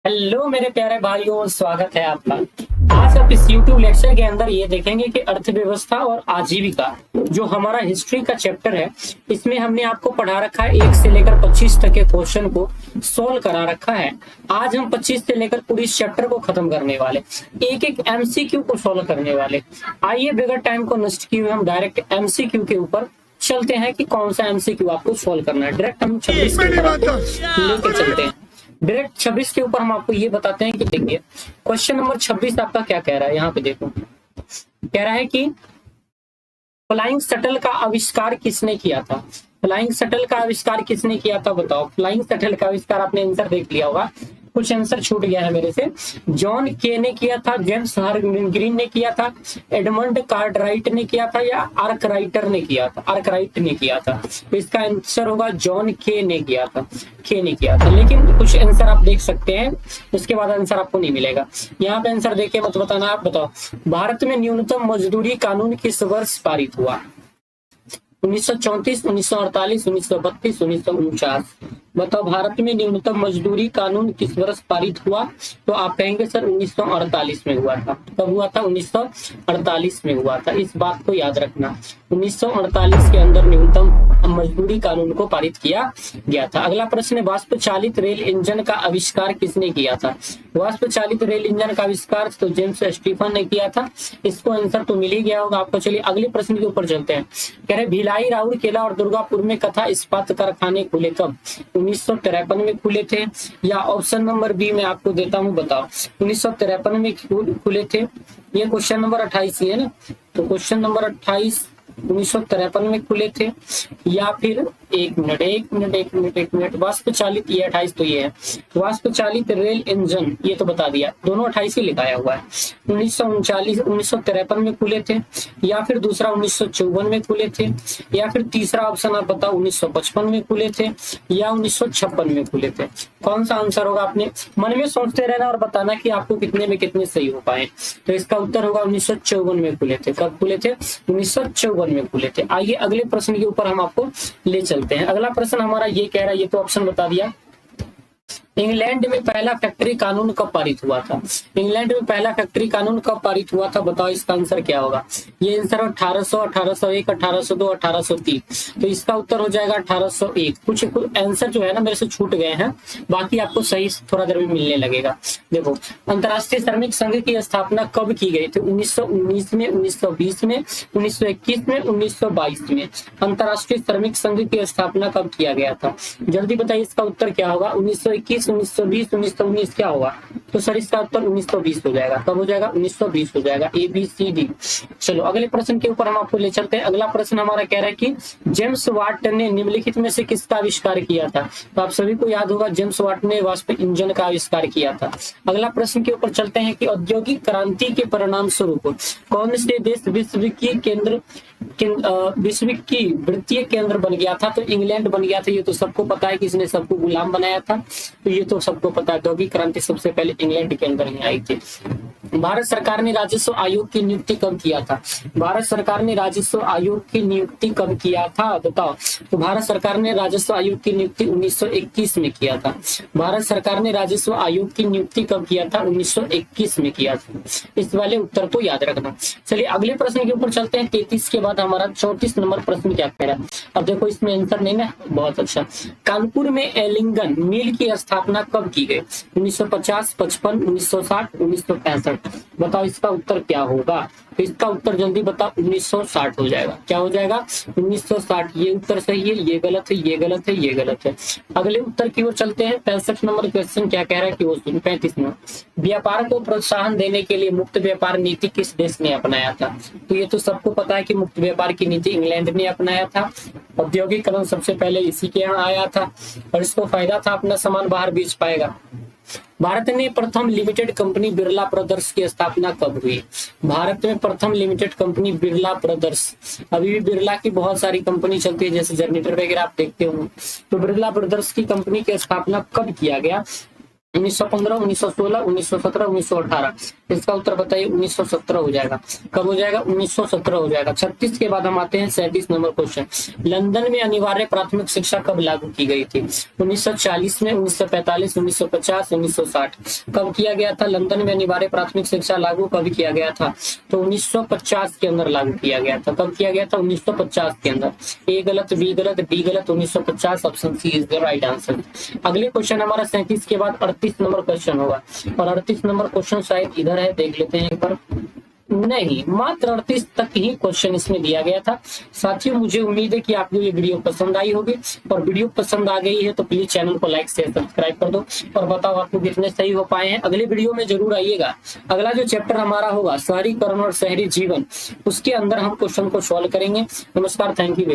Hello मेरे प्यारे भाइयों, स्वागत है आपका। आज आप इस YouTube लेक्चर के अंदर ये देखेंगे कि अर्थव्यवस्था और आजीविका जो हमारा हिस्ट्री का चैप्टर है, इसमें हमने आपको पढ़ा रखा है 1 से लेकर 25 तक के क्वेश्चन को सोल्व करा रखा है। आज हम 25 से लेकर पूरी इस चैप्टर को खत्म करने वाले, एक एक MCQ को सोल्व करने वाले। आइए बगैर टाइम को नष्ट किए हम डायरेक्ट MCQ के ऊपर चलते हैं कि कौन सा MCQ आपको सोल्व करना है। डायरेक्ट हम 26 के ऊपर लेके चलते हैं। डायरेक्ट 26 के ऊपर हम आपको ये बताते हैं कि देखिए क्वेश्चन नंबर 26 आपका क्या कह रहा है। यहाँ पे देखो, कह रहा है कि फ्लाइंग शटल का आविष्कार किसने किया था। फ्लाइंग शटल का आविष्कार किसने किया था बताओ। फ्लाइंग शटल का आविष्कार आपने आंसर देख लिया होगा, कुछ आंसर छूट गया है मेरे से। जॉन के ने किया था, जेम्स हरग्रीन ने किया था, एडमंड कार्टराइट ने किया था या आर्कराइट ने किया था। तो इसका आंसर होगा जॉन के ने किया था। लेकिन कुछ आंसर आप देख सकते हैं, उसके बाद आंसर आपको नहीं मिलेगा। यहाँ पे आंसर देखे मत बताना। आप बताओ, भारत में न्यूनतम मजदूरी कानून किस वर्ष पारित हुआ। 1934, 1948, 1932, 1949। बताओ, भारत में न्यूनतम मजदूरी कानून किस वर्ष पारित हुआ। तो आप कहेंगे सर 1948 में हुआ था। कब हुआ था? 1948 में हुआ था। इस बात को याद रखना, 1948 के अंदर न्यूनतम मजदूरी कानून को पारित किया गया था। अगला प्रश्न है, वाष्प चालित रेल इंजन का आविष्कार किसने किया था। वाष्प चालित रेल इंजन का आविष्कार तो जेम्स स्टीफन ने किया था। इसको आंसर तो मिल ही गया होगा आपको। चलिए अगले प्रश्न के ऊपर चलते हैं। कह रहे भिलाई, राउरकेला और दुर्गापुर में कथा इस्पात कारखाने खुले कब। 1953 में खुले थे, या ऑप्शन नंबर बी में आपको देता हूं, बताओ 1953 में खुले थे। ये क्वेश्चन नंबर 28 ही है ना, तो क्वेश्चन नंबर 28 1953 में खुले थे, या फिर एक मिनट वाष्प चालित, ये 28 तो ये है। वाष्प चालित रेल इंजन ये तो बता दिया, दोनों 28 ही लिखाया हुआ है। 1953 में खुले थे, या फिर दूसरा 1954 में खुले थे, या फिर तीसरा ऑप्शन आप बताओ 1955 में खुले थे, या 1956 में खुले थे। कौन सा आंसर होगा? आपने मन में सोचते रहना और बताना कि आपको कितने में कितने सही हो पाए। तो इसका उत्तर होगा 1954 में खुले थे। कब खुले थे? 1954 में खुले थे। आइए अगले प्रश्न के ऊपर हम आपको ले चलते हैं। अगला प्रश्न हमारा ये कह रहा है, ये तो ऑप्शन बता दिया, इंग्लैंड में पहला फैक्ट्री कानून कब पारित हुआ था। इंग्लैंड में पहला फैक्ट्री कानून कब पारित हुआ था बताओ। इसका आंसर क्या होगा? ये आंसर 1800, 1801, 1802, 1803। तो इसका उत्तर हो जाएगा 1801। कुछ आंसर जो है ना मेरे से छूट गए हैं, बाकी आपको सही थोड़ा देर में मिलने लगेगा। देखो, अंतर्राष्ट्रीय श्रमिक संघ की स्थापना कब की गई थी। 1919 में, 1920 में, 1921 में, 1922 में। अंतर्राष्ट्रीय श्रमिक संघ की स्थापना कब किया गया था? जल्दी बताइए, इसका उत्तर क्या होगा? 1921, 1920, 1919 क्या होगा? तो सर इसका उत्तर 1920 हो जाएगा। कब हो जाएगा? 1920 हो जाएगा। ABCD। चलो अगले प्रश्न के ऊपर हम आपको ले चलते हैं। अगला प्रश्न हमारा कह रहा है कि जेम्स वाट ने निम्नलिखित में से किसका आविष्कार किया था। तो आप सभी को याद होगा, जेम्स वाट ने वाष्प इंजन का आविष्कार किया था। अगला प्रश्न के ऊपर चलते हैं कि औद्योगिक क्रांति के परिणाम स्वरूप कौन से देश विश्व की वित्तीय केंद्र बन गया था। तो इंग्लैंड बन गया था। ये तो सबको पता है कि इसने सबको गुलाम बनाया था, तो ये तो सबको पता है। औद्योगिक क्रांति सबसे पहले इंग्लैंड के अंदर ही आई थी। भारत सरकार ने राजस्व आयोग की नियुक्ति कब किया था। भारत सरकार ने राजस्व आयोग की नियुक्ति कब किया था बताओ। तो भारत सरकार ने राजस्व आयोग की नियुक्ति 1921 में किया था। भारत सरकार ने राजस्व आयोग की नियुक्ति कब किया था? 1921 में किया था। इस वाले उत्तर तो याद रखना। चलिए अगले प्रश्न के ऊपर चलते हैं। 33 के बाद हमारा 34 नंबर प्रश्न क्या कह रहा है। अब देखो इसमें आंसर नहीं ना, बहुत अच्छा। कानपुर में एलिंगन मिल की स्थापना कब की गई। 1950, 55, 1960, 1965। बताओ इसका उत्तर क्या होगा। तो इसका उत्तर जल्दी बताओ, 1960 हो जाएगा। क्या हो जाएगा? 1960। ये उत्तर सही है, ये गलत है, ये गलत है, ये गलत है। अगले उत्तर की ओर चलते हैं। 65 नंबर क्वेश्चन क्या कह रहा है कि वो 35 में, व्यापार को प्रोत्साहन देने के लिए मुक्त व्यापार नीति किस देश ने अपनाया था। तो ये तो सबको पता है कि मुक्त व्यापार की नीति इंग्लैंड ने अपनाया था। औद्योगिकरण सबसे पहले इसी के यहाँ आया था, और इसको फायदा था अपना सामान बाहर बेच पाएगा। भारत में प्रथम लिमिटेड कंपनी बिरला ब्रदर्स की स्थापना कब हुई। भारत में प्रथम लिमिटेड कंपनी बिरला ब्रदर्स, अभी भी बिरला की बहुत सारी कंपनी चलती है, जैसे जनरेटर वगैरह आप देखते हो। तो बिरला ब्रदर्स की कंपनी की स्थापना कब किया गया? 1915, 1916, 1917, 1918। इसका उत्तर बताइए। 1917 हो जाएगा। कब हो जाएगा? 1917 हो जाएगा। 36 के बाद हम आते हैं 37 नंबर क्वेश्चन। लंदन में अनिवार्य प्राथमिक शिक्षा कब लागू की गई थी? 1940 में, 1945, 1950, 1960। कब किया गया था लंदन में अनिवार्य प्राथमिक शिक्षा लागू? कब किया गया था? तो 1950 के अंदर लागू किया गया था। कब किया गया था? 1950 के अंदर। ए गलत, बी गलत, डी गलत, 1950 option C is the right answer. अगले क्वेश्चन हमारा 37 के बाद 38 नंबर क्वेश्चन होगा, और 38 नंबर क्वेश्चन शायद इधर है, देख लेते हैं एक बार। नहीं, मात्र 38 तक ही क्वेश्चन इसमें दिया गया था। साथियों, मुझे उम्मीद है कि आपको ये वीडियो पसंद आई होगी, और वीडियो पसंद आ गई है तो प्लीज चैनल को लाइक शेयर सब्सक्राइब कर दो, और बताओ आपको कितने सही हो पाए हैं। अगले वीडियो में जरूर आइएगा। अगला जो चैप्टर हमारा होगा शहरीकरण और शहरी जीवन, उसके अंदर हम क्वेश्चन को सॉल्व करेंगे। नमस्कार, थैंक यू।